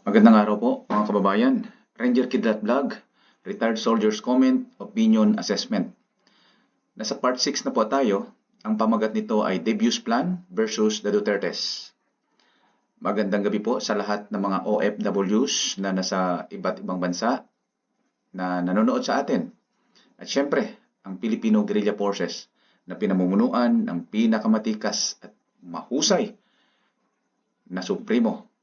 Magandang araw po mga kababayan. Ranger Kidlat Vlog, Retired Soldiers Comment, Opinion Assessment. Nasa part 6 na po tayo. Ang pamagat nito ay Debus Plan versus the Dutertes. Magandang gabi po sa lahat ng mga OFWs na nasa iba't ibang bansa na nanonood sa atin. At syempre, ang Filipino Guerrilla Forces na pinamumunuan ng pinakamatikas at mahusay na supremo,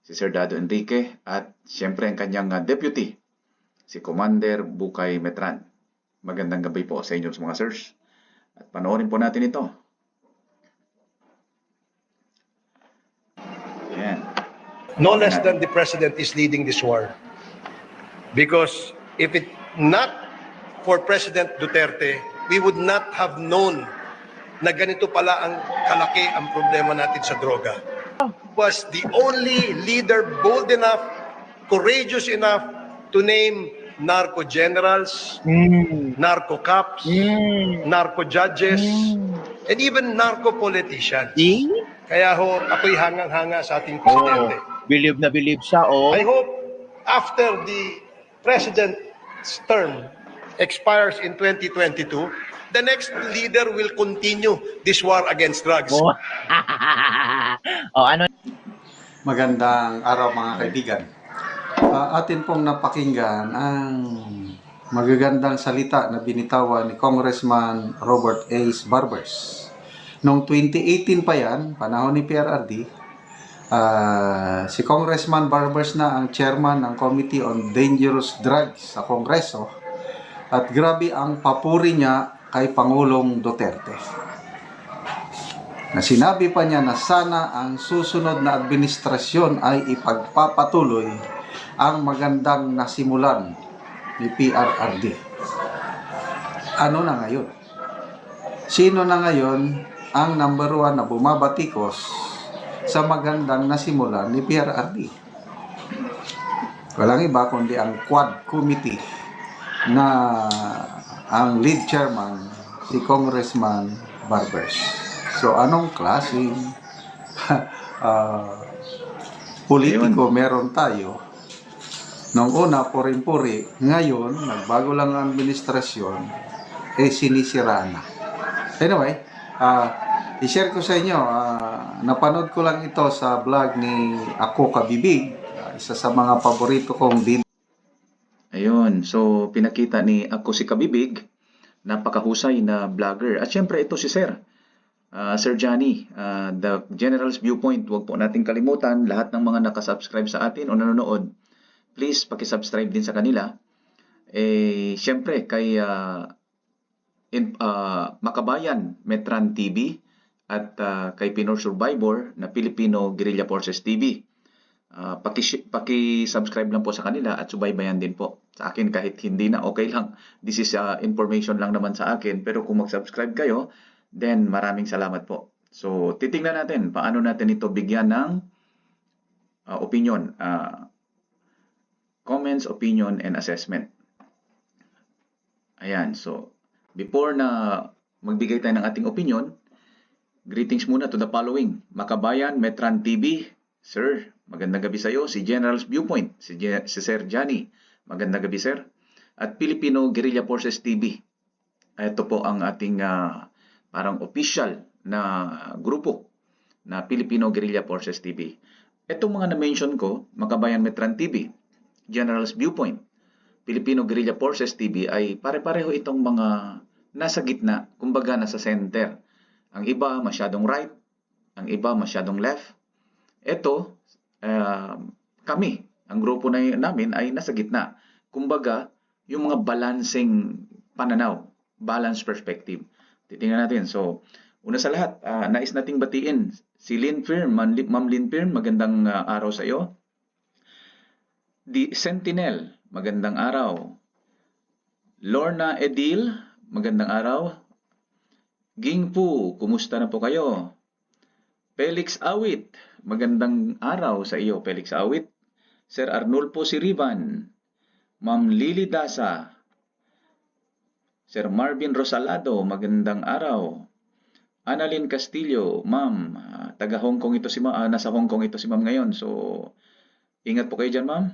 si Sir Dado Enrique, at siyempre ang kanyang deputy, si Commander Bukay Metran. Magandang gabi po sa inyo mga sirs. At panoorin po natin ito. Ayan. No less than the president is leading this war. Because if it not for President Duterte, we would not have known na ganito pala ang kalaki ang problema natin sa droga. Was the only leader bold enough, courageous enough to name narco generals, narco cops, narco judges, and even narco politicians. Kaya ho, ako'y hangang-hanga sa ating presidente. Believe na believe siya, I hope after the president's term expires in 2022, the next leader will continue this war against drugs. Ano? Magandang araw mga kaibigan. Atin pong napakinggan ang magagandang salita na binitawan ni Congressman Robert Ace Barbers. Noong 2018 pa yan, panahon ni PRRD, si Congressman Barbers na ang chairman ng Committee on Dangerous Drugs sa Kongreso, at grabe ang papuri niya kay Pangulong Duterte. Na sinabi pa niya na sana ang susunod na administrasyon ay ipagpapatuloy ang magandang nasimulan ni PRRD. Ano na ngayon? Sino na ngayon ang number 1 na bumabatikos sa magandang nasimulan ni PRRD? Walang iba kundi ang Quad Committee na ang lead chairman si Congressman Barbers. So, anong klaseng politiko meron tayo? Nung una, puring-puri. Ngayon, nagbago lang ang administrasyon, sinisiraan na. Anyway, i-share ko sa inyo, napanood ko lang ito sa vlog ni Ako Kabibig, isa sa mga paborito kong lead. Ayun, so pinakita ni Ako si Kabibig, napakahusay na vlogger. At syempre ito si Sir. Sir Johnny, the General's Viewpoint, huwag po natin kalimutan, lahat ng mga nakasubscribe sa atin o nanonood, please pakisubscribe din sa kanila. Siyempre, kay Makabayan Metran TV at kay Pinoy Survivor na Filipino Guerrilla Forces TV. Paki-subscribe lang po sa kanila at subaybayan din po. Sa akin kahit hindi na, okay lang. This is information lang naman sa akin. Pero kung mag-subscribe kayo, then maraming salamat po. So, titingnan natin paano natin ito bigyan ng opinion, comments, opinion, and assessment. Ayan, so before na magbigay tayo ng ating opinion, greetings muna to the following. Makabayan Metran TV, Sir, magandang gabi sa iyo. Si General's Viewpoint, si Sir Johnny, magandang gabi Sir. At Filipino Guerrilla Forces TV. Ito po ang ating parang official na grupo na Filipino Guerrilla Forces TV. Itong mga na-mention ko, Makabayan Metran TV, General's Viewpoint, Filipino Guerrilla Forces TV ay pare-pareho itong mga nasa gitna, kumbaga nasa center. Ang iba masyadong right, ang iba masyadong left. Ito, kami, ang grupo namin ay nasa gitna. Kumbaga, yung mga balancing pananaw, balanced perspective. Titingnan natin. So, una sa lahat, nais nating batiin si Lynn Firm, Ma'am Lynn Firm, magandang araw sa iyo. The Sentinel, magandang araw. Lorna Edil, magandang araw. Gingpu, kumusta na po kayo? Felix Awit, magandang araw sa iyo, Felix Awit. Sir Arnulfo Siriban, Ma'am Lily Dasa, Sir Marvin Rosalado, magandang araw. Annalyn Castillo, ma'am, taga Hong Kong ito si ma'am, nasa Hong Kong ito si ma'am ngayon. So, Ingat po kayo dyan, ma'am.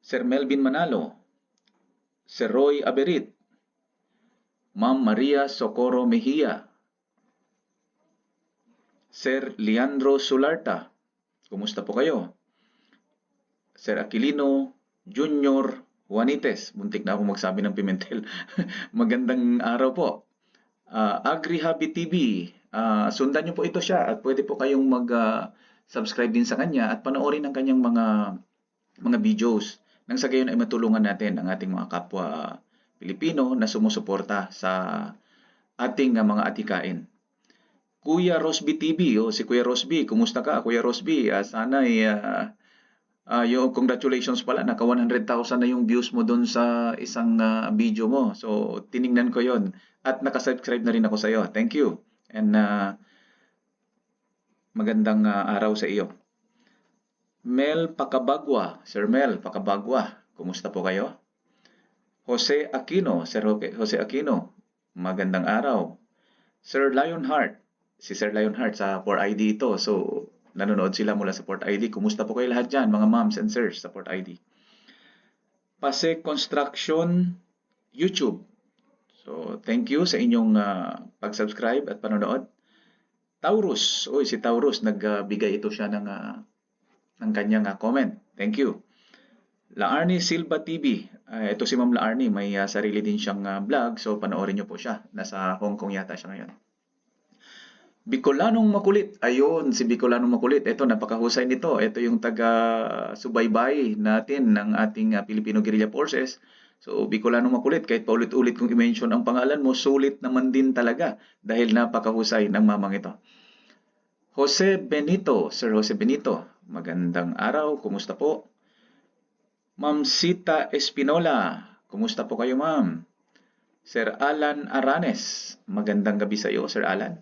Sir Melvin Manalo, Sir Roy Aberit, Ma'am Maria Socorro Mejia, Sir Leandro Sularta, kumusta po kayo? Sir Aquilino Junior Juanites, muntik na ako magsabi ng Pimentel. Magandang araw po. AgriHabi TV, sundan niyo po ito siya at pwede po kayong mag-subscribe din sa kanya at panoorin ang kanyang mga videos nang sa gayon ay matulungan natin ang ating mga kapwa Pilipino na sumusuporta sa ating mga atikain. Kuya Rosby TV, si Kuya Rosby, kumusta ka Kuya Rosby? Sana yung congratulations pala, naka 100,000 na yung views mo doon sa isang video mo. So tiningnan ko yon at nakasubscribe na rin ako sa iyo. Thank you. And magandang araw sa iyo. Mel Pacabagua, Sir Mel Pacabagua, kumusta po kayo? Jose Aquino, Sir Jose Aquino, magandang araw. Sir Lionheart, si Sir Lionheart sa Port ID ito. So, nanonood sila mula sa Port ID. Kumusta po kayo lahat dyan, mga moms and sirs sa Port ID? Pase Construction YouTube. So, thank you sa inyong pag-subscribe at panonood. Taurus, si Taurus, nagbigay ito siya ng kanyang comment. Thank you. Laarni Silva TV. Ito si Ma'am Laarni, may sarili din siyang vlog. So, panoorin niyo po siya. Nasa Hong Kong yata siya ngayon. Bicolanong Makulit. Ayun, si Bicolanong Makulit. Ito, napakahusay nito. Ito yung taga-subaybay natin ng ating Filipino Guerrilla Forces. So, Bicolanong Makulit, kahit paulit-ulit kong i-mention ang pangalan mo, sulit naman din talaga dahil napakahusay ng mamang ito. Jose Benito, Sir Jose Benito, magandang araw. Kumusta po? Ma'am Sita Espinola, kumusta po kayo, ma'am? Sir Alan Aranes, magandang gabi sa iyo, Sir Alan.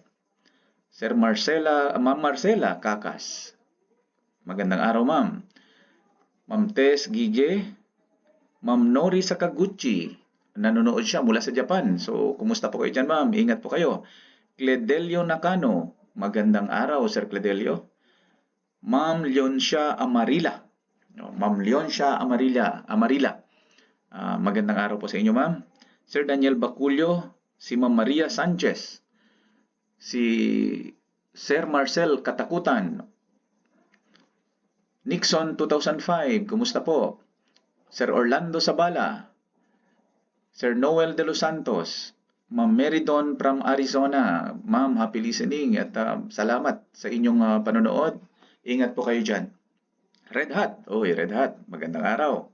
Sir Ma'am Marcela Kakas, magandang araw, ma'am. Ma'am Tess Gige, Ma'am Nori Sakaguchi, nanonood siya mula sa Japan. So, kumusta po kayo dyan, ma'am? Ingat po kayo. Cledelio Nakano, magandang araw, Sir Cledelio. Ma'am Leoncia Amarila, Ma'am Leoncia Amarila, magandang araw po sa inyo, ma'am. Sir Daniel Baculio, si Ma'am Maria Sanchez, si Sir Marcel Katakutan, Nixon 2005, kumusta po? Sir Orlando Sabala, Sir Noel De Los Santos, Ma'am Meridon from Arizona. Ma'am, happy listening at salamat sa inyong panonood. Ingat po kayo dyan. Red Hat, Red Hat, magandang araw.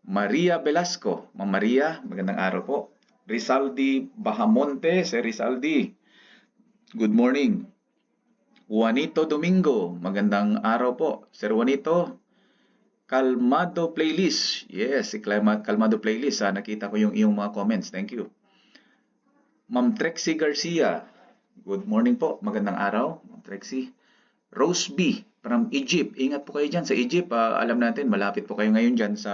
Maria Velasco, Ma'am Maria, magandang araw po. Rizaldi Bahamonte, Sir Rizaldi, good morning. Juanito Domingo, magandang araw po. Sir Juanito, Calmado Playlist, yes, si Calmado Playlist, nakita ko yung iyong mga comments, thank you. Ma'am Trexie Garcia, good morning po, magandang araw, Ma'am Trexie. Rose B from Egypt. Ingat po kayo dyan sa Egypt. Alam natin, malapit po kayo ngayon dyan sa...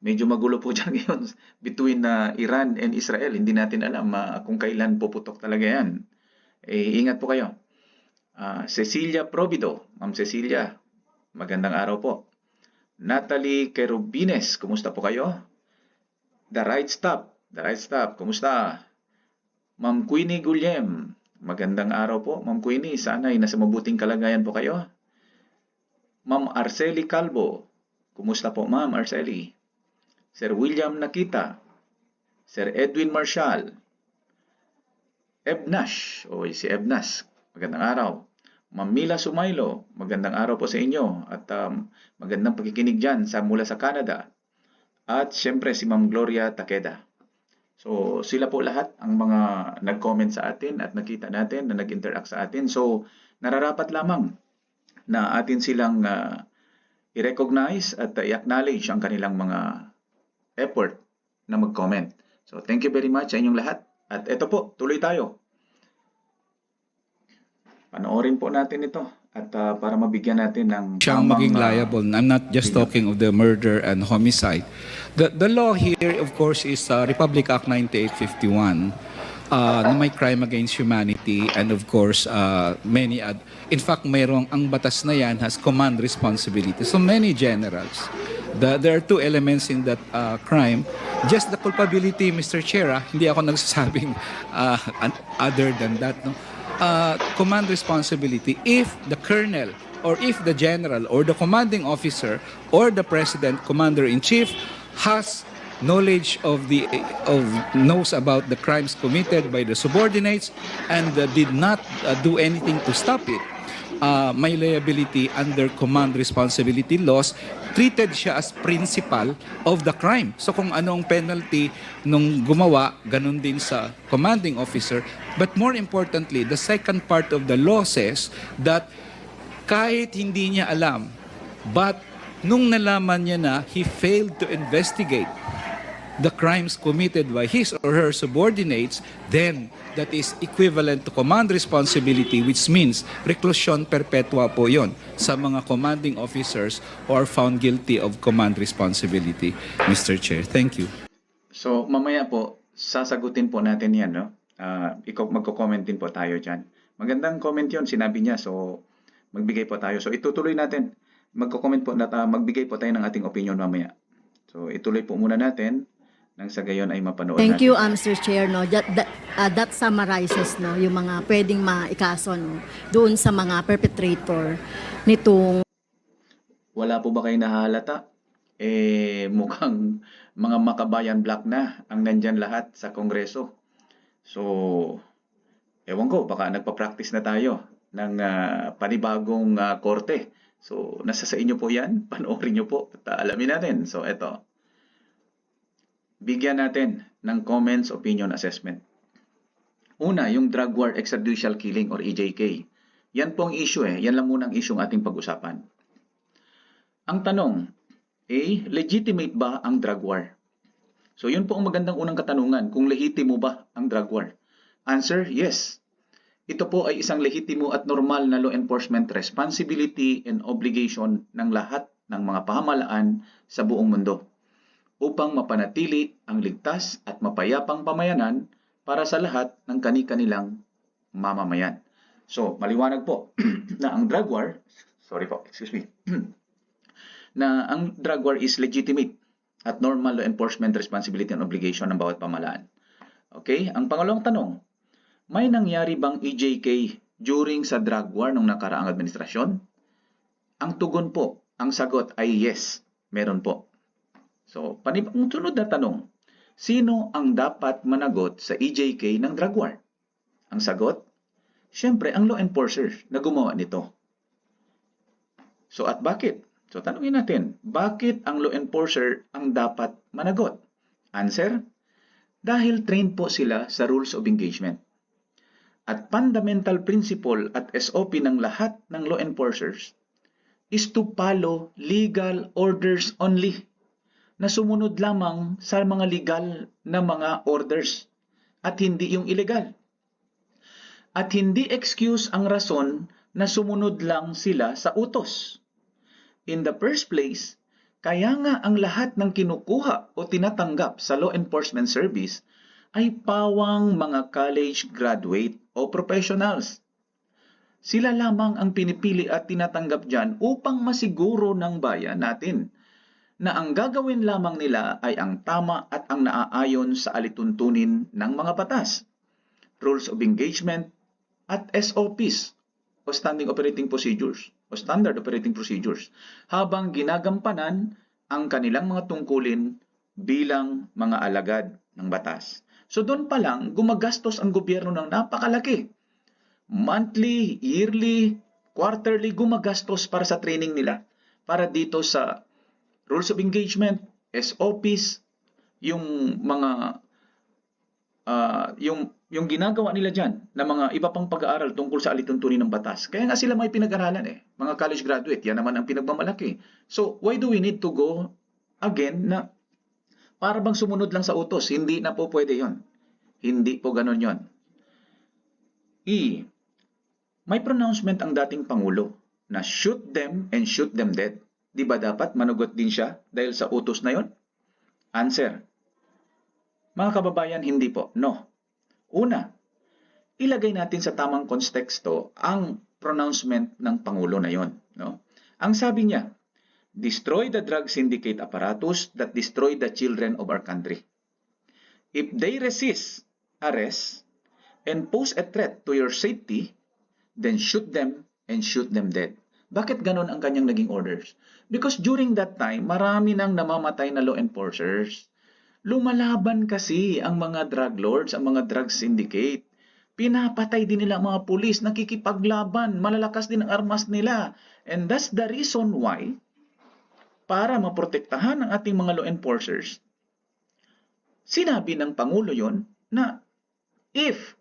Medyo magulo po dyan ngayon between Iran and Israel. Hindi natin alam kung kailan puputok talaga yan. Ingat po kayo. Cecilia Provido. Ma'am Cecilia, magandang araw po. Natalie Kerubines, kumusta po kayo? The Right Stop, kumusta? Ma'am Queenie Guillem, magandang araw po, Ma'am Queenie. Sana ay nasa mabuting kalagayan po kayo. Ma'am Arceli Calvo, kumusta po, Ma'am Arceli? Sir William Nakita, Sir Edwin Marshall, Ebnash, si Ebnas, magandang araw. Ma'am Mila Sumaylo, magandang araw po sa inyo at magandang pakikinig dyan mula sa Canada. At syempre si Ma'am Gloria Takeda. So, sila po lahat ang mga nag-comment sa atin at nakita natin na nag-interact sa atin. So, nararapat lamang na atin silang i-recognize at i-acknowledge ang kanilang mga effort na mag-comment. So, thank you very much sa inyong lahat. At ito po, tuloy tayo. Panoorin po natin ito at para mabigyan natin ng siyang maging liable. I'm not just talking of the murder and homicide. The law here, of course, is Republic Act 9851. na may crime against humanity, and of course many in fact mayroong ang batas na yan has command responsibility, so many generals. There are two elements in that crime. Just the culpability, Mr. Chair, hindi ako nagsasabing other than that, no? Command responsibility, if the colonel or if the general or the commanding officer or the president, commander-in-chief, has knowledge knows about the crimes committed by the subordinates and did not do anything to stop it, may liability under command responsibility laws. Treated siya as principal of the crime. So kung ano ang penalty nung gumawa, ganun din sa commanding officer. But more importantly, the second part of the law says that kahit hindi niya alam, but nung nalaman niya na he failed to investigate the crimes committed by his or her subordinates, then that is equivalent to command responsibility, which means reclusion perpetua po yon sa mga commanding officers who are found guilty of command responsibility. Mr. Chair, thank you. So, mamaya po, sasagutin po natin yan, no? Magko-comment din po tayo dyan. Magandang comment yon, sinabi niya. So, magbigay po tayo. So, itutuloy natin. Magko-comment po na magbigay po tayo ng ating opinion mamaya. So, ituloy po muna natin. Nang sa gayon ay mapanood Thank natin. you, Mr. Chair. No, that summarizes no, yung mga pwedeng maikaso no, doon sa mga perpetrator nitong Wala po ba kayo nahalata? Mukhang mga makabayan black na ang nandyan lahat sa Kongreso. So, ewan ko, baka nagpa-practice na tayo ng panibagong korte. So, nasa sa inyo po yan. Panoorin nyo po at alamin natin. So, eto. Bigyan natin ng comments, opinion, assessment. Una, yung drug war extrajudicial killing or EJK. Yan po ang issue Yan lang muna ang issue ng ating pag-usapan. Ang tanong, legitimate ba ang drug war? So yun po ang magandang unang katanungan, kung lehitimo ba ang drug war? Answer, yes. Ito po ay isang lehitimo at normal na law enforcement responsibility and obligation ng lahat ng mga pamahalaan sa buong mundo, upang mapanatili ang ligtas at mapayapang pamayanan para sa lahat ng kani-kanilang mamamayan. So, maliwanag po na ang drug war, na ang drug war is legitimate at normal law enforcement responsibility and obligation ng bawat pamahalaan. Okay? Ang pangalawang tanong, may nangyari bang EJK during sa drug war ng nakaraang administrasyon? Ang tugon po, ang sagot ay yes, meron po. So, ang sunod na tanong, sino ang dapat managot sa EJK ng drug war? Ang sagot, syempre ang law enforcer na gumawa nito. So, at bakit? So, tanungin natin, bakit ang law enforcer ang dapat managot? Answer, dahil trained po sila sa rules of engagement. At fundamental principle at SOP ng lahat ng law enforcers is to follow legal orders only, na sumunod lamang sa mga legal na mga orders at hindi yung illegal. At hindi excuse ang rason na sumunod lang sila sa utos. In the first place, kaya nga ang lahat ng kinukuha o tinatanggap sa law enforcement service ay pawang mga college graduate o professionals. Sila lamang ang pinipili at tinatanggap dyan upang masiguro ng bayan natin na ang gagawin lamang nila ay ang tama at ang naaayon sa alituntunin ng mga batas, rules of engagement, at SOPs o standing operating procedures o standard operating procedures, habang ginagampanan ang kanilang mga tungkulin bilang mga alagad ng batas. So doon pa lang, gumagastos ang gobyerno ng napakalaki. Monthly, yearly, quarterly, gumagastos para sa training nila, para dito sa rules of engagement, SOPs, yung mga yung ginagawa nila dyan na mga iba pang pag-aaral tungkol sa alituntunin ng batas. Kaya nga sila may pinag-aralan mga college graduate, yan naman ang pinagmamalaki. So, why do we need to go again na para bang sumunod lang sa utos? Hindi na po pwede yon. Hindi po ganun yon. May pronouncement ang dating Pangulo na shoot them and shoot them dead. Di ba dapat manugot din siya dahil sa utos na yon? Answer, mga kababayan, hindi po. No. Una, ilagay natin sa tamang konteksto ang pronouncement ng Pangulo na yon. No? Ang sabi niya, destroy the drug syndicate apparatus that destroy the children of our country. If they resist arrest and pose a threat to your safety, then shoot them and shoot them dead. Bakit ganon ang kanyang naging orders? Because during that time, marami nang namamatay na law enforcers. Lumalaban kasi ang mga drug lords, ang mga drug syndicate. Pinapatay din nila ang mga pulis, nakikipaglaban, malalakas din ang armas nila. And that's the reason why, para maprotektahan ang ating mga law enforcers, sinabi ng Pangulo yon na if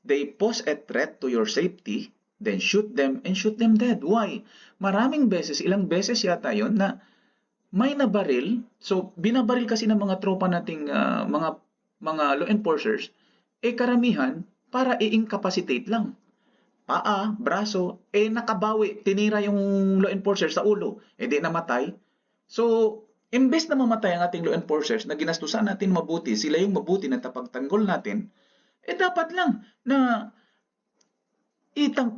they pose a threat to your safety, then shoot them and shoot them dead. Why? Maraming beses, ilang beses yata yon na may nabaril. So, binabaril kasi ng mga tropa nating mga law enforcers, karamihan para i-incapacitate lang. Paa, braso, nakabawi, tinira yung law enforcer sa ulo, di namatay. So, imbes na mamatay ang ating law enforcers na ginastusan natin mabuti, sila yung mabuti na tapagtanggol natin, dapat lang na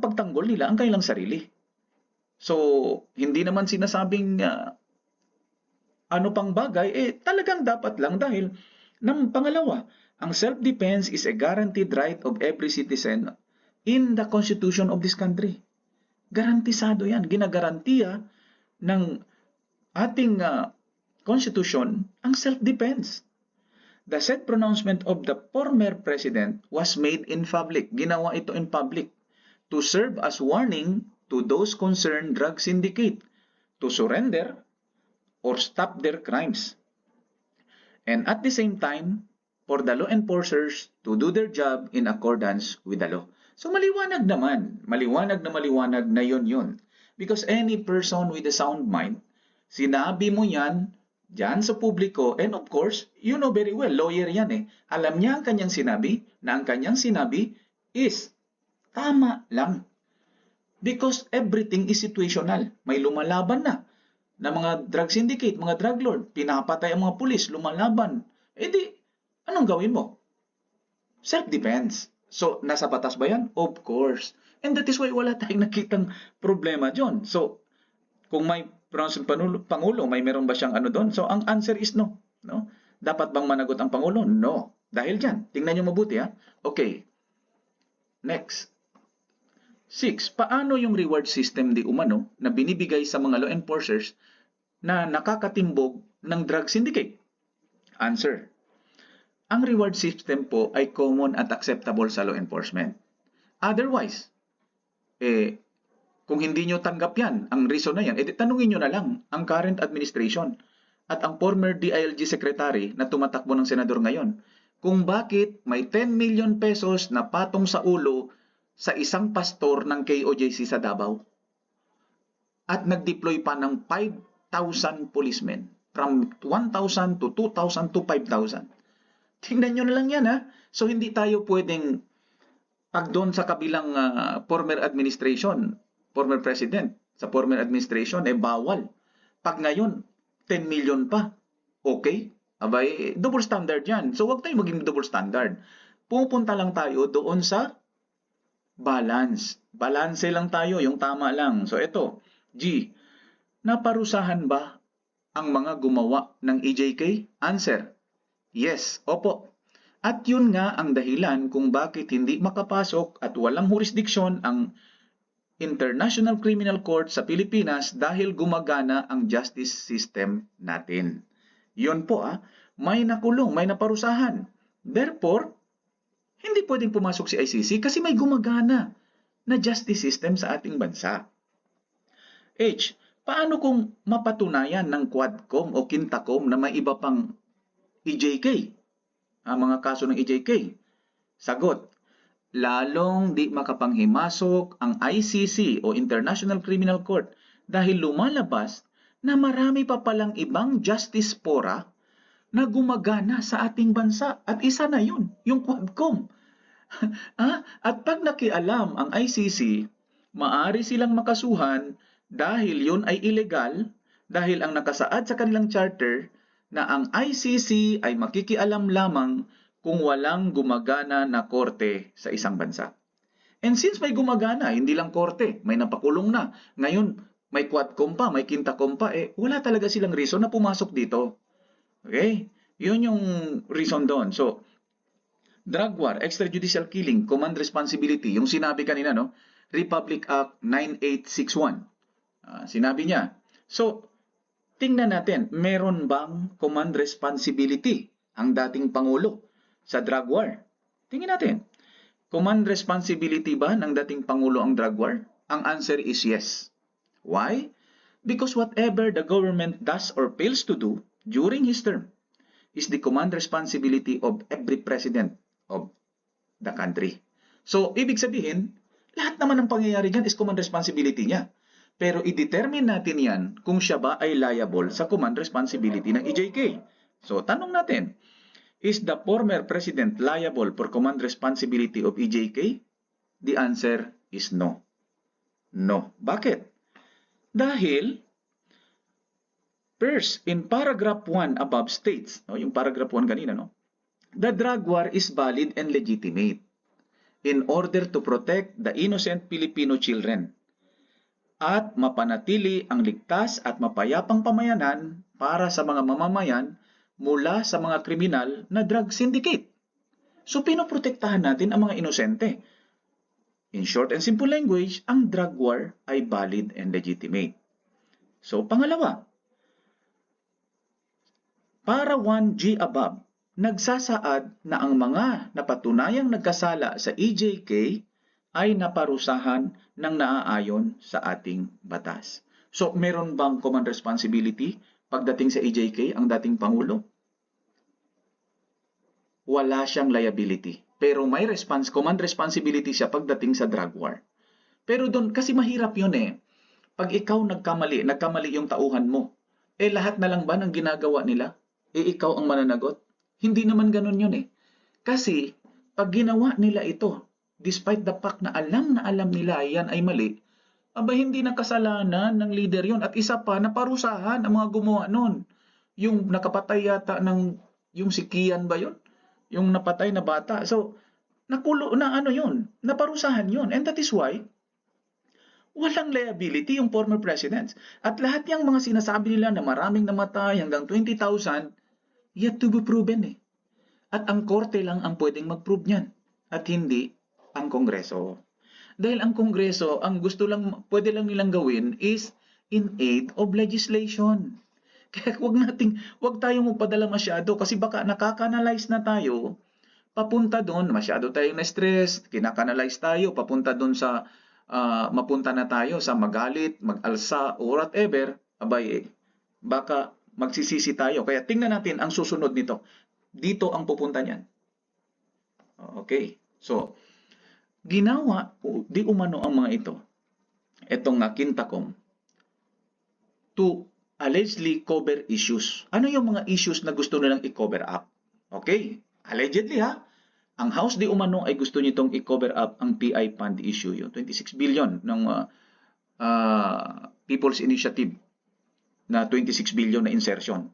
pagtanggol nila ang kanilang sarili. So, hindi naman sinasabing ano pang bagay, talagang dapat lang dahil pangalawa, ang self-defense is a guaranteed right of every citizen in the Constitution of this country. Garantisado yan. Ginagarantiya ng ating Constitution ang self-defense. The said pronouncement of the former president was made in public. Ginawa ito in public to serve as warning to those concerned drug syndicate to surrender or stop their crimes. And at the same time, for the law enforcers to do their job in accordance with the law. So maliwanag naman, maliwanag na yun. Because any person with a sound mind, sinabi mo yan dyan sa publiko, and of course, you know very well, lawyer yan Alam niya ang kanyang sinabi, na ang kanyang sinabi is tama lang. Because everything is situational. May lumalaban na mga drug syndicate, mga drug lord, pinapatay ang mga pulis, lumalaban. Anong gawin mo? Self-defense. So, nasa batas ba yan? Of course. And that is why wala tayong nakitang problema dyan. So, kung may Pangulo, may meron ba siyang doon? So, ang answer is no. No? Dapat bang managot ang Pangulo? No. Dahil dyan, tingnan nyo mabuti Okay. Next. 6. Paano yung reward system di umano na binibigay sa mga law enforcers na nakakatimbog ng drug syndicate? Answer. Ang reward system po ay common at acceptable sa law enforcement. Otherwise, kung hindi nyo tanggap yan, ang reason na yan, tanungin nyo na lang ang current administration at ang former DILG secretary na tumatakbo ng senador ngayon kung bakit may 10 million pesos na patong sa ulo sa isang pastor ng KOJC sa Davao at nag-deploy pa ng 5,000 policemen from 1,000 to 2,000 to 5,000. Tingnan nyo na lang yan So hindi tayo pwedeng pag doon sa kabilang former administration, former president, sa former administration, bawal. Pag ngayon, 10 million pa. Okay? Abay, double standard yan. So wag tayo maging double standard. Pupunta lang tayo doon sa balance. Balance lang tayo, yung tama lang. So ito, G, naparusahan ba ang mga gumawa ng EJK? Answer. Yes, opo. At yun nga ang dahilan kung bakit hindi makapasok at walang jurisdiksyon ang International Criminal Court sa Pilipinas dahil gumagana ang justice system natin. Yun po may nakulong, may naparusahan. Therefore, hindi pwedeng pumasok si ICC kasi may gumagana na justice system sa ating bansa. H, paano kung mapatunayan ng Quadcom o Quintacom na may iba pang EJK, ang mga kaso ng EJK? Sagot, lalong di makapanghimasok ang ICC o International Criminal Court dahil lumalabas na marami pa palang ibang justice fora na gumagana sa ating bansa. At isa na yun, yung Quadcom. At pag nakialam ang ICC, maaari silang makasuhan dahil yun ay illegal, dahil ang nakasaad sa kanilang charter na ang ICC ay makikialam lamang kung walang gumagana na korte sa isang bansa. And since may gumagana, hindi lang korte, may napakulong na. Ngayon, may quadcom pa, may quintacom pa, wala talaga silang reason na pumasok dito. Okay? Yun yung reason doon. So, drug war, extrajudicial killing, command responsibility, yung sinabi kanina, no? Republic Act 9861. Sinabi niya. So, tingnan natin, meron bang command responsibility ang dating Pangulo sa drug war? Tingnan natin. Command responsibility ba ng dating Pangulo ang drug war? Ang answer is yes. Why? Because whatever the government does or fails to do during his term is the command responsibility of every president of the country. So, ibig sabihin, lahat naman ng pangyayari dyan is command responsibility niya. Pero i-determine natin yan kung siya ba ay liable sa command responsibility ng EJK. So, tanong natin, is the former president liable for command responsibility of EJK? The answer is no. No. Bakit? Dahil, first, in paragraph 1 above states, no, yung paragraph 1 kanina, no, the drug war is valid and legitimate in order to protect the innocent Filipino children at mapanatili ang ligtas at mapayapang pamayanan para sa mga mamamayan mula sa mga kriminal na drug syndicate. So, pinoprotektahan natin ang mga inosente. In short and simple language, ang drug war ay valid and legitimate. So, pangalawa, para 1G above, nagsasaad na ang mga napatunayang nagkasala sa EJK ay naparusahan ng naaayon sa ating batas. So, meron bang command responsibility pagdating sa EJK ang dating Pangulo? Wala siyang liability. Pero may command responsibility siya pagdating sa drug war. Pero doon, kasi mahirap yun Pag ikaw nagkamali yung tauhan mo, lahat na lang ba ng ginagawa nila? Ikaw ang mananagot? Hindi naman ganun yun Kasi, pag ginawa nila ito, despite the fact na alam nila yan ay mali, hindi na kasalanan ng leader yun. At isa pa, naparusahan ang mga gumawa nun. Yung nakapatay yata yung si Kian ba yun? Yung napatay na bata. So, nakulo na yun. Naparusahan yun. And that is why, walang liability yung former presidents. At lahat yung mga sinasabi nila na maraming namatay hanggang 20,000, yet to be proven At ang korte lang ang pwedeng mag-prove niyan. At hindi ang Kongreso. Dahil ang Kongreso, ang pwede lang nilang gawin is in aid of legislation. Kaya wag tayong magpadala masyado kasi baka nakakanalyze na tayo, papunta doon, masyado tayong na-stress, kinakanalize tayo, papunta doon sa, mapunta na tayo sa magalit, mag-alsa, or whatever, baka magsisisi tayo. Kaya tingnan natin ang susunod nito. Dito ang pupunta niyan. Okay. So, ginawa, di umano ang mga ito, itong quintacom, to allegedly cover issues. Ano yung mga issues na gusto nilang i-cover up? Okay, allegedly ang House di umano ay gusto nitong i-cover up ang PI fund issue, yung 26 billion ng People's Initiative na 26 billion na insertion.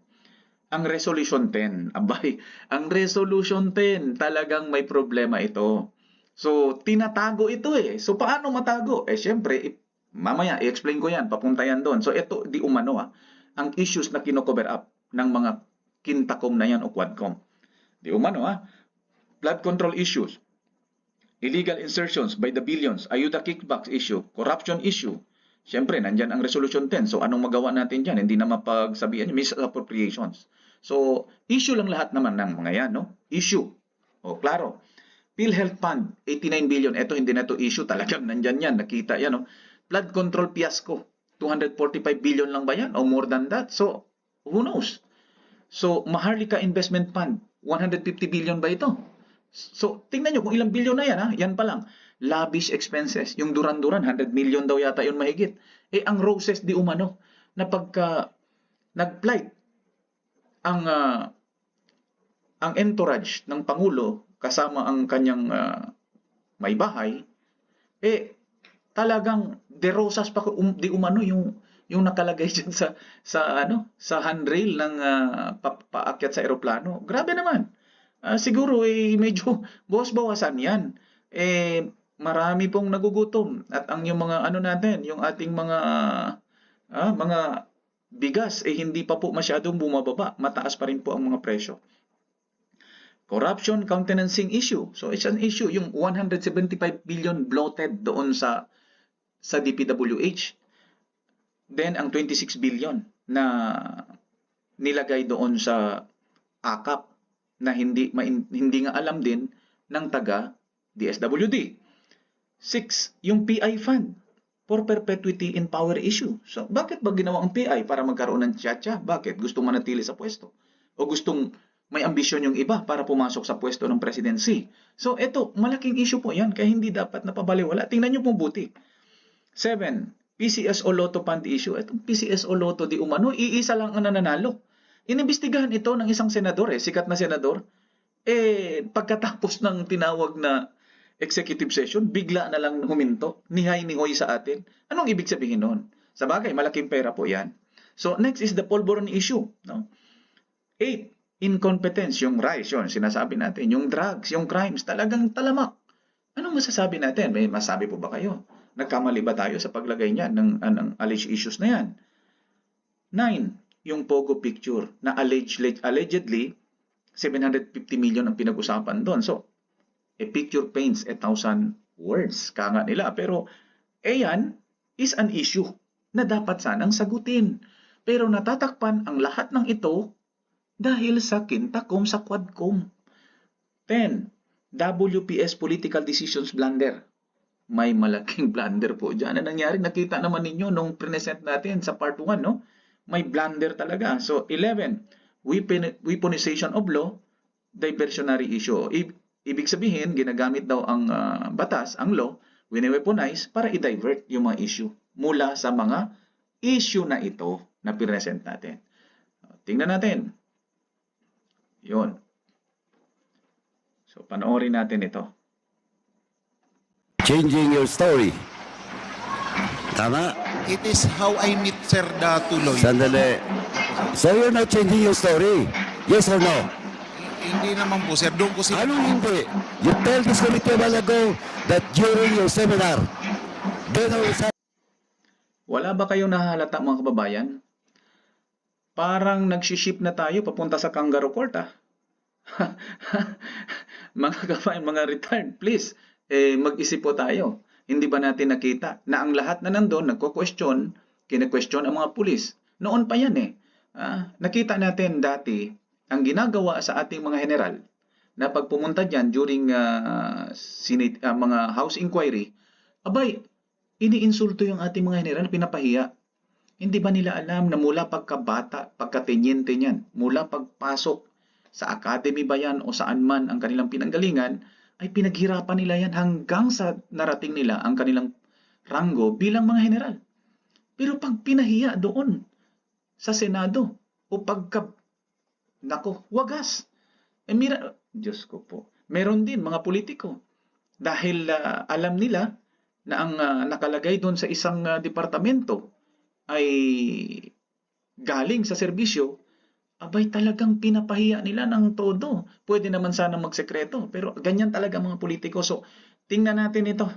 Ang Resolution 10, ang Resolution 10 talagang may problema ito. So, tinatago ito So, paano matago? Siyempre, mamaya, i-explain ko yan, papunta yan doon. So, ito, di umano ang issues na kino-cover up ng mga quintacom na yan o quadcom. Di umano flood control issues, illegal insertions by the billions, ayuda kickbacks issue, corruption issue. Siyempre, nandyan ang Resolution 10. So, anong magawa natin dyan? Hindi na mapagsabihan, misappropriations. So, issue lang lahat naman ng mga yan, no? Issue. Klaro. PhilHealth Fund, 89 billion. Ito, hindi na to issue. Talagang nandyan yan. Nakita yan, no? Flood control fiasco, 245 billion lang ba yan? O more than that? So, who knows? So, Maharlika Investment Fund, 150 billion ba ito? So, tingnan nyo kung ilang billion na yan, Yan pa lang. Lavish expenses. Yung Duran-Duran, 100 million daw yata yun mahigit. Ang Roses di umano, na pagka nag-flight ang entourage ng Pangulo kasama ang kanyang may bahay, talagang De Rosas pa di umano yung nakalagay diyan sa handrail ng paakyat sa eroplano. Grabe naman. siguro medyo bawas-bawasan yan. Marami pong nagugutom at ang yung mga ano natin, yung ating mga bigas hindi pa po masyadong bumababa. Mataas pa rin po ang mga presyo. Corruption countenancing issue. So it's an issue yung 175 billion bloated doon sa DPWH. Then ang 26 billion na nilagay doon sa AKAP na hindi nga alam din ng taga DSWD. 6, yung PI fund for perpetuity in power issue. So bakit ba ginawa ang PI para magkaroon ng tiyatya? Bakit? Gusto manatili sa pwesto? O gustong may ambisyon yung iba para pumasok sa pwesto ng presidency? So ito, malaking issue po yan kaya hindi dapat napabaliwala. Tingnan nyo pong buti. 7, PCSO Lotto Fund issue. Itong PCSO Lotto di umano, iisa lang ang nananalo. Inimbestigahan ito ng isang senador, sikat na senador. Pagkatapos ng tinawag na executive session, bigla na lang huminto, nihay-nihoy sa atin. Anong ibig sabihin nun? Sa bagay, malaking pera po yan. So, next is the pulburon issue. No? 8, incompetence, yung rise, yun, sinasabi natin. Yung drugs, yung crimes, talagang talamak. Anong masasabi natin? May masabi po ba kayo? Nagkamali ba tayo sa paglagay niya ng alleged issues na yan? 9, yung Pogo picture na allegedly 750 million ang pinag-usapan doon. So, a picture paints 1,000 words, kanga nila. Pero, yan is an issue na dapat sanang sagutin. Pero natatakpan ang lahat ng ito dahil sa kintakom sa Quadcom. 10, WPS political decisions blunder. May malaking blunder po dyan. Ano nangyari? Nakita naman ninyo nung present natin sa part 1, no? May blunder talaga. So, 11, weaponization of law, diversionary issue. Ibig sabihin, ginagamit daw ang batas, ang law, wini-weaponize para i-divert yung mga issue mula sa mga issue na ito na present natin. Tingnan natin. Yun. So, panoorin natin ito. Changing your story. Tama? It is how I meet Sir Datuloy. Sandali. So you're not changing your story? Yes or no? Hindi naman po, sir. Doon ko sila... Anong hindi? You tell this committee a while ago that during your seminar, then I was... Wala ba kayong nahalata mga kababayan? Parang nagsiship na tayo papunta sa Kangaroo Court, Mga kababayan, mga retired, please, mag-isip po tayo. Hindi ba natin nakita na ang lahat na nandun, nagko-question, kine-question ang mga pulis. Noon pa yan nakita natin dati, ang ginagawa sa ating mga general, na pag pumunta dyan during mga house inquiry, abay, iniinsulto yung ating mga general, pinapahiya. Hindi ba nila alam na mula pagkabata, pagkatenyente niyan, mula pagpasok sa academy ba yan o saan man ang kanilang pinanggalingan, ay pinaghirapan nila yan hanggang sa narating nila ang kanilang ranggo bilang mga general. Pero pag pinahiya doon sa Senado o wagas. Diyos ko po. Meron din mga politiko dahil alam nila na ang nakalagay doon sa isang departamento ay galing sa serbisyo, abay talagang pinapahiya nila ng todo. Pwede naman sana magsekreto, pero ganyan talaga mga politiko. So, tingnan natin ito.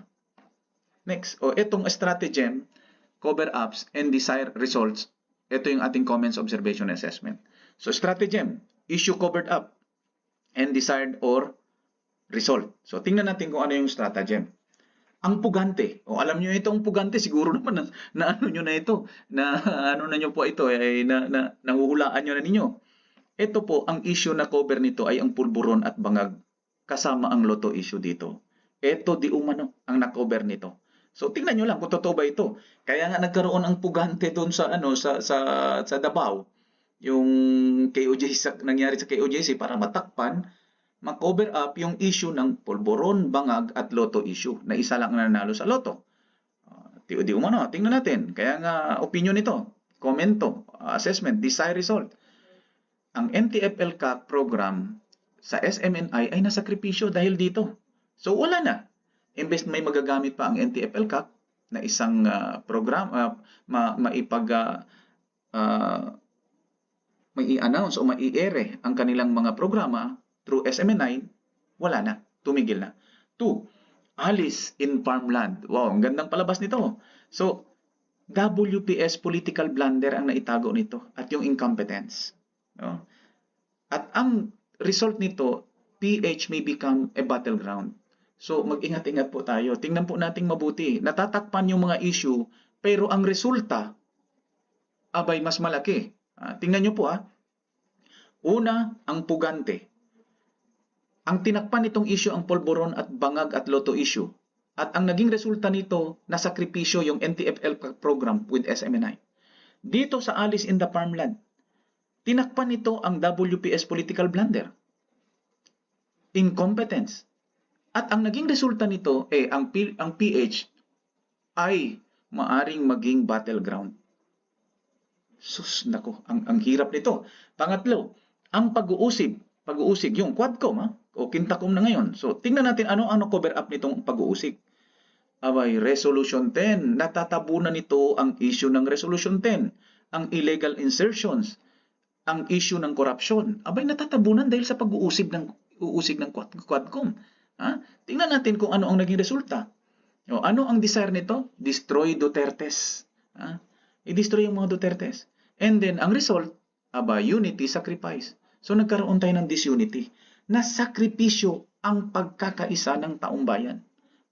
Next, itong stratagem, cover-ups, and desired results. Ito yung ating comments, observation, assessment. So, stratagem, issue covered up, and desired or result. So, tingnan natin kung ano yung stratagem. Ang pugante, alam nyo itong pugante, siguro naman na ano nyo na ito, na ano na nyo po ito, nahuhulaan nyo na ninyo. Ito po, ang issue na cover nito ay ang pulburon at bangag, kasama ang loto issue dito. Ito di umano ang na-cover nito. So tingnan nyo lang kung totoo ba ito. Kaya nga nagkaroon ang pugante doon sa sa Davao, yung KOJC, nangyari sa KOJC para matakpan, ma-cover up yung issue ng pulburon, bangag at loto issue na isa lang ang nanalo sa loto. Di umano, tingnan natin. Kaya nga opinion nito, komento, assessment, desired result. Ang NTF-ELCAC program sa SMNI ay nasakripisyo dahil dito. So wala na. Imbes may magagamit pa ang NTF-ELCAC na isang program, mai-announce o mai-ere ang kanilang mga programa, through SMNI, wala na. Tumigil na. 2, alis in farmland. Wow, ang gandang palabas nito. So, WPS political blunder ang naitago nito at yung incompetence. No? At ang result nito, PH may become a battleground. So mag-ingat-ingat po tayo. Tingnan po nating mabuti. Natatakpan yung mga issue, pero ang resulta, abay mas malaki. Tingnan nyo po Una, ang pugante. Ang tinakpan nitong issue ang polboron at bangag at loto issue. At ang naging resulta nito, nasakripisyo yung NTFL program with SMNI. Dito sa Alice in the Farmland, tinakpan nito ang WPS political blunder. Incompetence. At ang naging resulta nito, ang PH ay maaring maging battleground. Sus, nako, ang hirap nito. Pangatlo, ang pag-uusig, yung Quadcom, o Quintacom na ngayon. So, tingnan natin ano cover up nitong pag-uusig. Abay, Resolution 10, natatabunan nito ang issue ng Resolution 10, ang illegal insertions, ang issue ng corruption. Abay, natatabunan dahil sa pag-uusig ng Quadcom. Tingnan natin kung ano ang naging resulta. Ano ang desire nito? Destroy Dutertes. I-destroy yung mga Dutertes. And then, ang result, unity, sacrifice. So, nagkaroon tayo ng disunity. Nasakripisyo ang pagkakaisa ng taong bayan.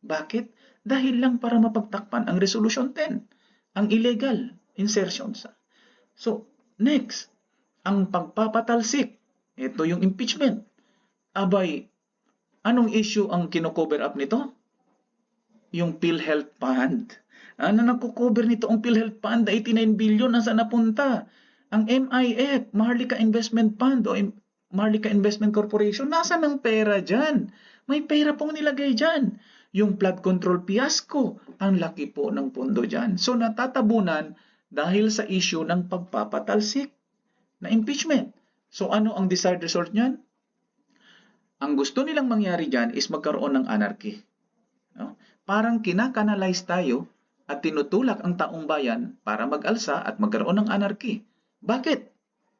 Bakit? Dahil lang para mapagtakpan ang Resolution 10, ang illegal insertions. So, next, ang pagpapatalsik. Ito yung impeachment. Abay, anong issue ang kino-cover up nito? Yung PhilHealth Fund. Ano nagko-cover nito ang PhilHealth Fund? 89 billion, nasa napunta? Ang MIF, Maharlika Investment Fund o Maharlika Investment Corporation, nasa ng pera dyan? May pera pong nilagay dyan. Yung flood control fiasco, ang laki po ng pondo dyan. So natatabunan dahil sa issue ng pagpapatalsik na impeachment. So ano ang desired result niyan? Ang gusto nilang mangyari dyan is magkaroon ng anarchy. Parang kinakanalize tayo at tinutulak ang taong bayan para mag-alsa at magkaroon ng anarchy. Bakit?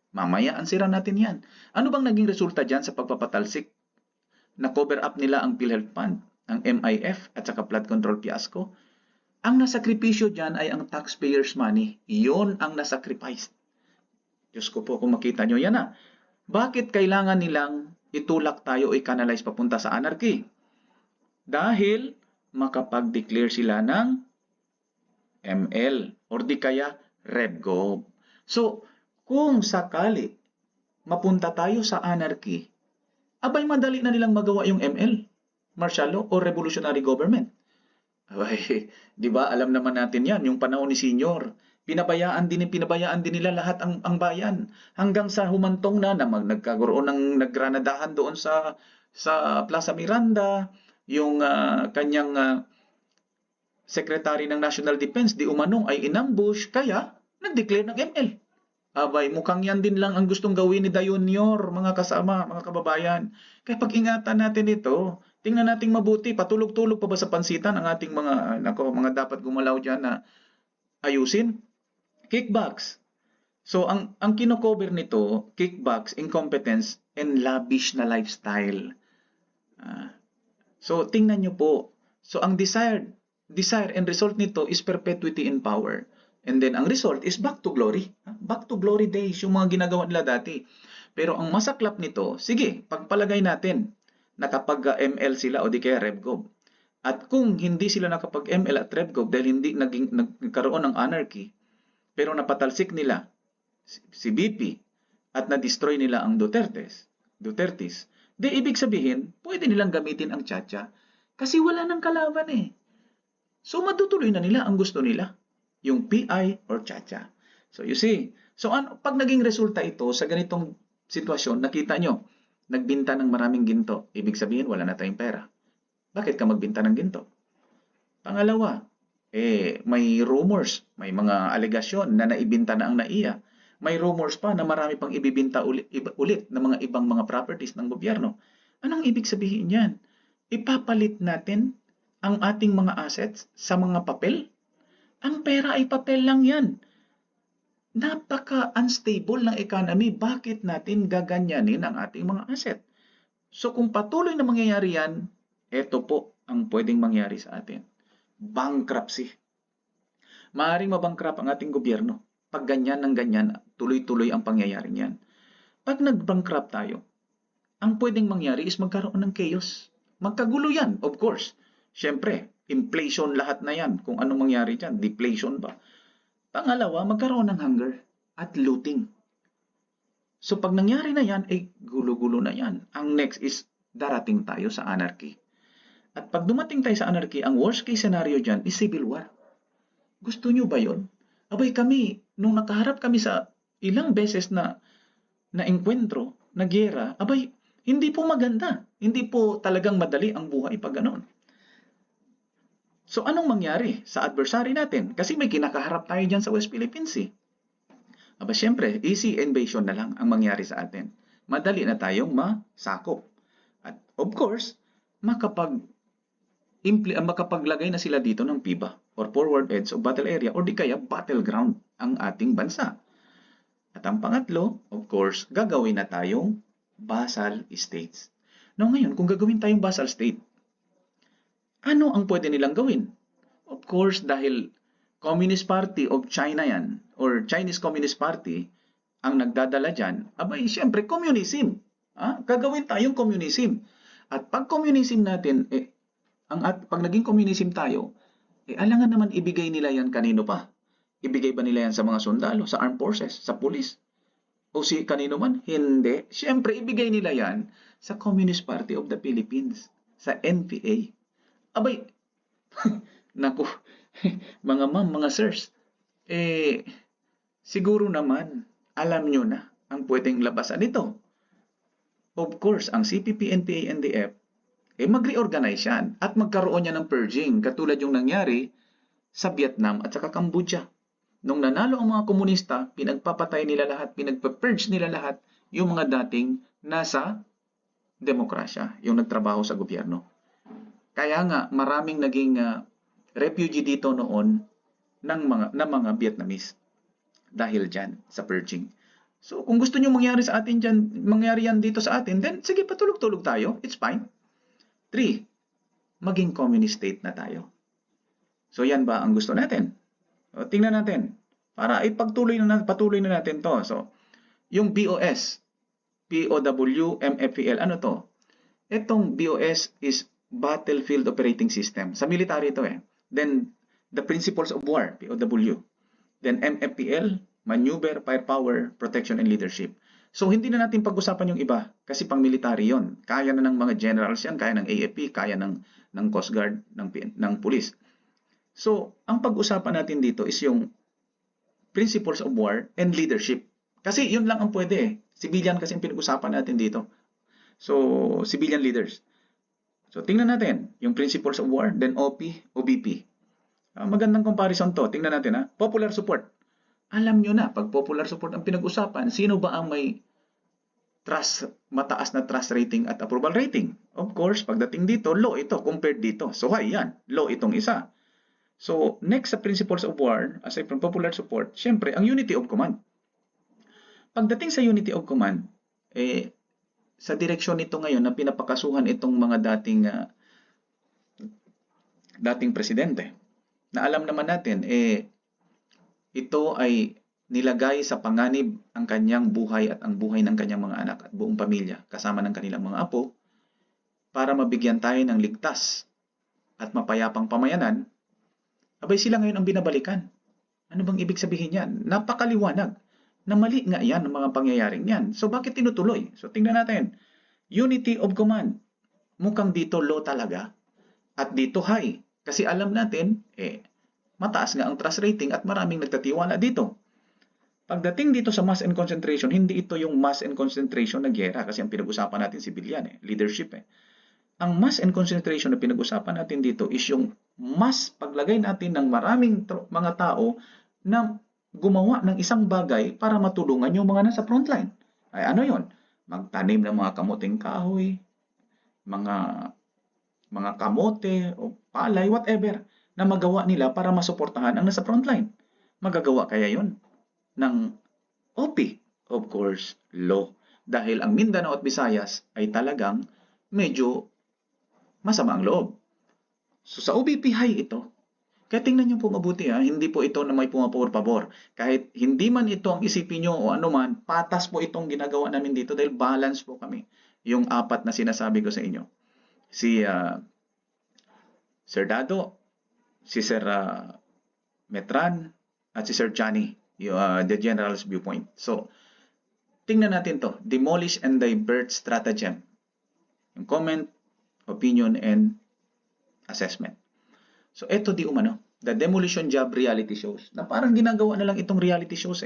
Mamaya ansira natin yan. Ano bang naging resulta dyan sa pagpapatalsik? Na-cover up nila ang PhilHealth Fund, ang MIF at saka flood control fiasco. Ang nasakripisyo dyan ay ang taxpayers' money. Iyon ang nasacrifice. Diyos ko po, kung makita nyo yan Bakit kailangan nilang itulak tayo o i-canalize papunta sa anarchy? Dahil makapag-declare sila ng ML or di kaya RevGov. So, kung sakali mapunta tayo sa anarchy, abay madali na nilang magawa yung ML, martial law o revolutionary government. Abay, di ba alam naman natin yan, yung panahon ni Senyor, pinabayaan din nila lahat ang bayan hanggang sa humantong na nagkaroon ng nagranadahan doon sa Plaza Miranda, yung kanyang Secretary ng National Defense di umanong ay inambush, kaya nag-declare ng ML. Abay, mukhang yan din lang ang gustong gawin ni Dayonior, mga kasama, mga kababayan. Kaya pag-ingatan natin ito, tingnan natin mabuti, patulog-tulog pa ba sa pansitan ang ating mga dapat gumalaw dyan na ayusin? Kickbacks. So, ang kino-cover nito, kickbacks, incompetence, and lavish na lifestyle. So, tingnan nyo po. So, ang desire and result nito is perpetuity in power. And then, ang result is back to glory. Back to glory days, yung mga ginagawa nila dati. Pero ang masaklap nito, sige, pagpalagay natin, nakapag-ML sila o di kaya RevGov. At kung hindi sila nakapag-ML at RevGov dahil hindi nagkaroon ng anarchy, pero napatalsik nila si BP at na-destroy nila ang Dutertes, di ibig sabihin, pwede nilang gamitin ang Chacha kasi wala nang kalaban So matutuloy na nila ang gusto nila, yung PI or Chacha. So you see, pag naging resulta ito sa ganitong sitwasyon, nakita nyo, nagbinta ng maraming ginto, ibig sabihin wala na tayong pera. Bakit ka magbinta ng ginto? Pangalawa, may rumors, may mga alegasyon na naibinta na ang NAIA. May rumors pa na marami pang ibibinta ulit ng mga ibang mga properties ng gobyerno. Anong ibig sabihin yan? Ipapalit natin ang ating mga assets sa mga papel? Ang pera ay papel lang yan. Napaka-unstable ng economy. Bakit natin gaganyanin ang ating mga asset? So kung patuloy na mangyayari yan, ito po ang pwedeng mangyari sa atin. Bankruptcy. Maaaring mabankrupt ang ating gobyerno. Pag ganyan ng ganyan, tuloy-tuloy ang pangyayari niyan. Pag nag-bankrupt tayo, ang pwedeng mangyari is magkaroon ng chaos. Magkagulo yan, of course. Siyempre, inflation lahat na yan. Kung anong mangyari dyan, deflation ba? Pangalawa, magkaroon ng hunger at looting. So pag nangyari na yan, gulo-gulo na yan. Ang next is darating tayo sa anarchy. At pag dumating tayo sa anarchy, ang worst case scenario dyan is civil war. Gusto nyo ba yon? Abay kami, nung nakaharap kami sa ilang beses na enkwentro, na giyera, abay, hindi po maganda. Hindi po talagang madali ang buhay pag ganon. So anong mangyari sa adversary natin? Kasi may kinakaharap tayo dyan sa West Philippine Sea. Aba siyempre, easy invasion na lang ang mangyari sa atin. Madali na tayong masakop. At of course, makapaglagay na sila dito ng PIBA or Forward Edge of Battle Area or di kaya battleground ang ating bansa. At ang pangatlo, of course, gagawin na tayong vassal states. Now ngayon, kung gagawin tayong vassal state, ano ang pwede nilang gawin? Of course, dahil Communist Party of China yan, or Chinese Communist Party, ang nagdadala dyan, abay, siyempre, communism. Gagawin tayong communism. At pag communism natin, pag naging communism tayo, alangan naman ibigay nila yan kanino pa? Ibigay ba nila yan sa mga sundalo, sa armed forces, sa police? O si kanino man? Hindi. Siyempre, ibigay nila yan sa Communist Party of the Philippines, sa NPA. Abay, naku, mga ma'am, mga sirs, siguro naman, alam nyo na ang pwedeng labasan nito. Of course, ang CPP, NPA, NDF, mag-reorganize yan at magkaroon niya ng purging, katulad yung nangyari sa Vietnam at saka Cambodia. Nung nanalo ang mga komunista, pinagpapatay nila lahat, pinagpa-purge nila lahat yung mga dating nasa demokrasya, yung nagtrabaho sa gobyerno. Kaya nga, maraming naging refugee dito noon ng mga Vietnamese dahil dyan sa purging. So, kung gusto nyo mangyari sa atin dyan, mangyari yan dito sa atin, then sige, patulog-tulog tayo. It's fine. 3, maging communist state na tayo. So, yan ba ang gusto natin? O, tingnan natin. Para patuloy na natin to. So, yung BOS, POW, MFPL, ano to? Itong BOS is Battlefield Operating System. Sa military ito Then, the Principles of War, POW. Then, MFPL, Maneuver, Firepower, Protection, and Leadership. So, hindi na natin pag-usapan yung iba kasi pang military yon. Kaya na ng mga generals yan, kaya ng AFP, kaya ng Coast Guard, ng Police. So, ang pag-usapan natin dito is yung Principles of War and Leadership. Kasi yun lang ang pwede Civilian kasi ang pinag-usapan natin dito. So, civilian leaders. So, tingnan natin yung Principles of War, then OP, OBP. Magandang comparison to. Tingnan natin Popular support. Alam nyo na, pag popular support ang pinag-usapan, sino ba ang may mataas na trust rating at approval rating? Of course, pagdating dito, low ito compared dito. So, high yan. Low itong isa. So, next sa Principles of War, aside from popular support, syempre, ang Unity of Command. Pagdating sa Unity of Command, sa direksyon nito ngayon na pinapakasuhan itong mga dating presidente, na alam naman natin, ito ay nilagay sa panganib ang kanyang buhay at ang buhay ng kanyang mga anak at buong pamilya kasama ng kanilang mga apo para mabigyan tayo ng ligtas at mapayapang pamayanan. Abay sila ngayon ang binabalikan. Ano bang ibig sabihin yan? Napakaliwanag na mali nga yan ang mga pangyayaring yan. So bakit tinutuloy? So tingnan natin. Unity of Command. Mukhang dito low talaga at dito high. Kasi alam natin, mataas nga ang trust rating at maraming nagtatiwala dito. Pagdating dito sa mass and concentration, hindi ito yung mass and concentration na giyera kasi ang pinag-usapan natin civilian, leadership. Ang mass and concentration na pinag-usapan natin dito is yung mass paglagay natin ng maraming mga tao na gumawa ng isang bagay para matulungan yung mga nasa frontline. Ay ano yon? Magtanim ng mga kamuting kahoy, mga kamote o palay, whatever, na magawa nila para masuportahan ang nasa frontline. Magagawa kaya yon ng OP? Of course, low. Dahil ang Mindanao at Visayas ay talagang medyo masama ang loob. So sa OBP high ito. Kaya tingnan niyo po mabuti hindi po ito na may pumapabor-pabor. Kahit hindi man ito ang isipin niyo o ano man, patas po itong ginagawa namin dito dahil balance po kami. Yung apat na sinasabi ko sa inyo. Si Sir Dado, si Sir Metran, at si Sir Johnny, the General's Viewpoint. So, tingnan natin to. Demolish and divert stratagem. Yung comment, opinion, and assessment. So, eto di umano. The demolition job reality shows. Na parang ginagawa na lang itong reality shows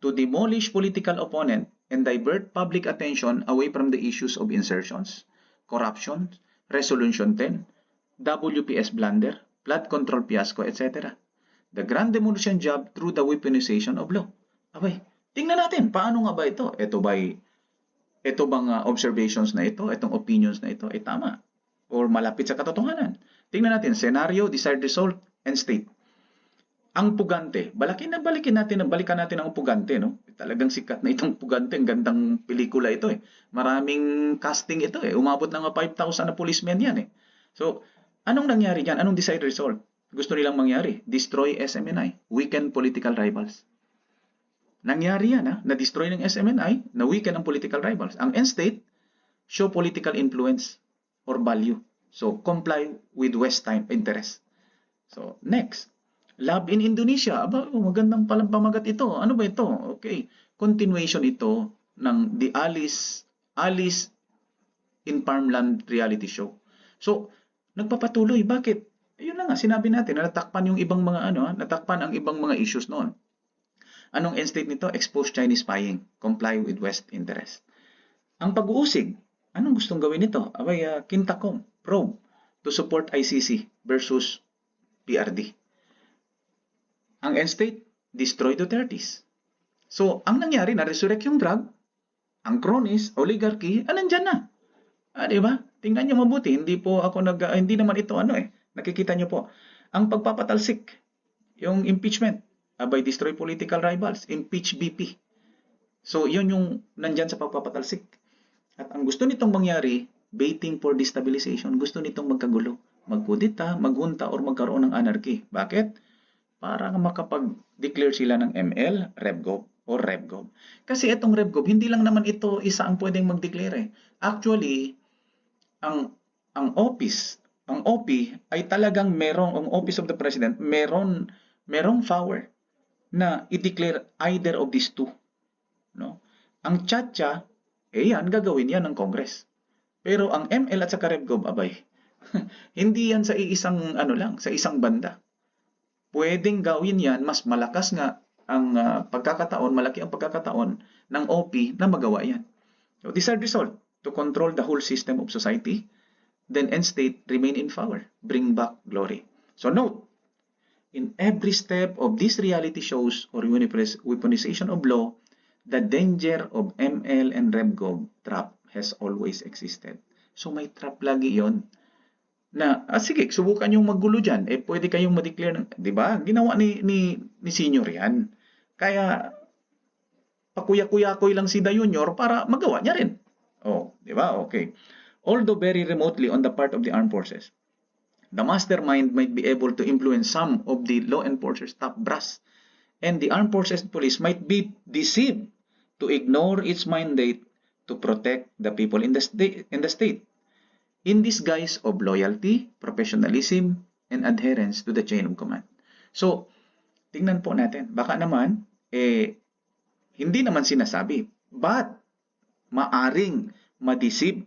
to demolish political opponent and divert public attention away from the issues of insertions, corruption, Resolution 10, WPS blunder, flood control fiasco, etc. The grand demolition job through the weaponization of law. Abay, tingnan natin, paano nga ba ito? Ito bang observations na ito, itong opinions na ito, ay tama? Or malapit sa katotohanan? Tingnan natin, scenario, desired result, and state. Ang pugante, balikan natin ang pugante, no? Talagang sikat na itong pugante, ang gandang pelikula ito Maraming casting ito Umabot na nga 5,000 na policemen yan So, anong nangyari diyan? Anong desired result? Gusto nilang mangyari, destroy SMNI, weaken political rivals. Nangyari yan na-destroy ng SMNI, na-weaken ang political rivals. Ang end state, show political influence or value. So, comply with West time interest. So, next. Love in Indonesia. Aba, magandang palang pamagat ito. Ano ba ito? Okay. Continuation ito ng The Alice in Farmland reality show. So, nagpapatuloy. Bakit? Ayun na nga, sinabi natin na natakpan yung ibang mga natakpan ang ibang mga issues noon. Anong end state nito? Expose Chinese spying. Comply with West interest. Ang pag-uusig, anong gustong gawin nito? Abay, Quintacom, probe to support ICC versus PRD. Ang end state, destroy Duterte's. So, ang nangyari, na-resurrect yung drug, ang cronies, oligarchy, nandyan na. Diba? Tingnan nyo mabuti, hindi naman ito nakikita nyo po. Ang pagpapatalsik, yung impeachment, by destroy political rivals, impeach BP. So, yun yung nandyan sa pagpapatalsik. At ang gusto nitong mangyari, baiting for destabilization, gusto nitong magkagulo, magkudita, maghunta, or magkaroon ng anarchy. Bakit? Para makapag-declare sila ng ML, RevGov, or RevGov. Kasi itong RevGov, hindi lang naman ito isa ang pwedeng mag-declare. Actually, ang OP ay talagang ang Office of the President, merong power na i-declare either of these two. No? Ang Chacha, yan, gagawin yan ng Congress. Pero ang ML at saka RevGov, abay, hindi yan sa isang banda. Pwedeng gawin yan, mas malakas nga ang malaki ang pagkakataon ng OP na magawa yan. So, desired result, to control the whole system of society, then end state, remain in power, bring back glory. So note, in every step of these reality shows or weaponization of law, the danger of ML and RevGov trap has always existed. So may trap lagi yon na, sige, subukan yung maggulo dyan. Pwede kayong ma-declare di ba? Ginawa ni senior yan. Kaya, pakuya-kuya-kuy lang si Junior para magawa niya rin. Di ba? Okay. Although very remotely on the part of the armed forces, the mastermind might be able to influence some of the law enforcers' top brass, and the armed forces police might be deceived to ignore its mandate to protect the people in the state in this guise of loyalty, professionalism, and adherence to the chain of command. So, tingnan po natin. Baka naman, hindi naman sinasabi, but maaring ma-deceive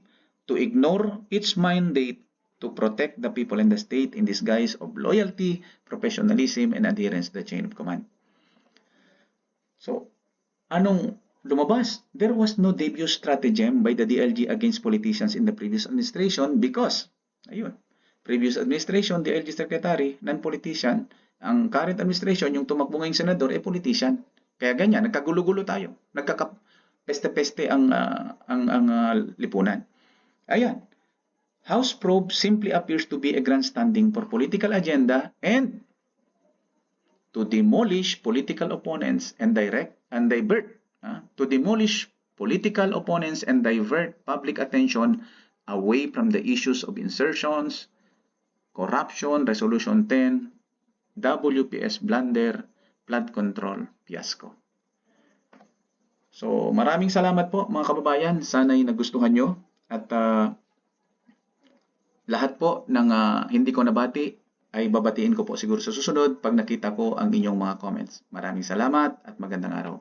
to ignore its mandate to protect the people in the state in this guise of loyalty, professionalism, and adherence to the chain of command. So, anong lumabas? There was no debut stratagem by the DLG against politicians in the previous administration because, previous administration, DLG secretary, non-politician, ang current administration, yung tumakbo ngayong senador, politician. Kaya ganyan, nagkagulo-gulo tayo. Nagkakapeste-peste ang lipunan. Ayan. House probe simply appears to be a grandstanding for political agenda and to demolish political opponents and divert public attention away from the issues of insertions, corruption, Resolution 10, WPS blunder, flood control fiasco. So maraming salamat po mga kababayan. Sana'y nagustuhan nyo. At lahat po ng hindi ko nabati ay babatiin ko po siguro sa susunod pag nakita ko ang inyong mga comments. Maraming salamat at magandang araw.